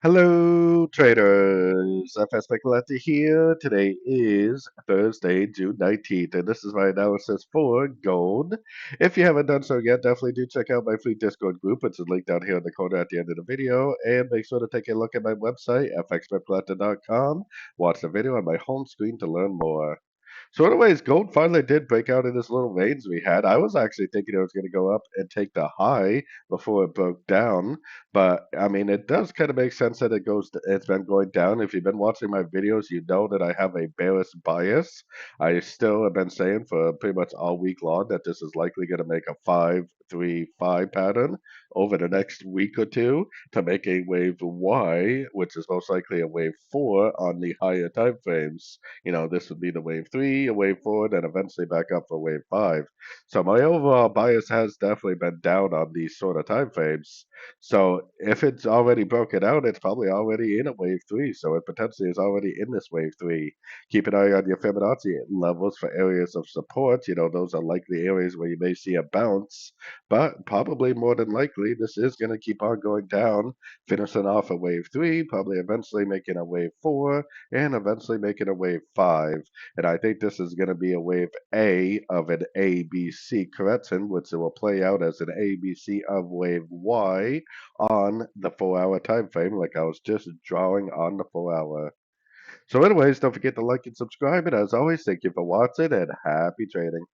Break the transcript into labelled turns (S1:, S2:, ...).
S1: Hello, traders. FX Pip Collector here. Today is Thursday, June 19th, and this is my analysis for gold. If you haven't done so yet, definitely do check out my free Discord group, which is linked down here in the corner at the end of the video, and make sure to take a look at my website, fxpipcollector.com. Watch the video on my home screen to learn more. So, anyways, gold finally did break out in this little range we had. I was actually thinking it was going to go up and take the high before it broke down, but I mean, it does kind of make sense that it's been going down. If you've been watching my videos, you know that I have a bearish bias. I still have been saying for pretty much all week long that this is likely going to make a 5-3-5 pattern over the next week or two to make a wave Y, which is most likely a wave 4 on the higher time frames. This would be the wave three, a wave four, then eventually back up for wave five. So my overall bias has definitely been down on these sort of time frames. So if it's already broken out, it's probably already in a wave three. So it potentially is already in this wave three. Keep an eye on your Fibonacci levels for areas of support. Those are likely areas where you may see a bounce, but probably more than likely, this is going to keep on going down, finishing off a wave three, probably eventually making a wave four, and eventually making a wave 5. And I think this is going to be a wave A of an ABC correction, which will play out as an ABC of wave Y on the 4 hour time frame, like I was just drawing on the 4 hour. So, anyways, don't forget to like and subscribe. And as always, thank you for watching and happy trading.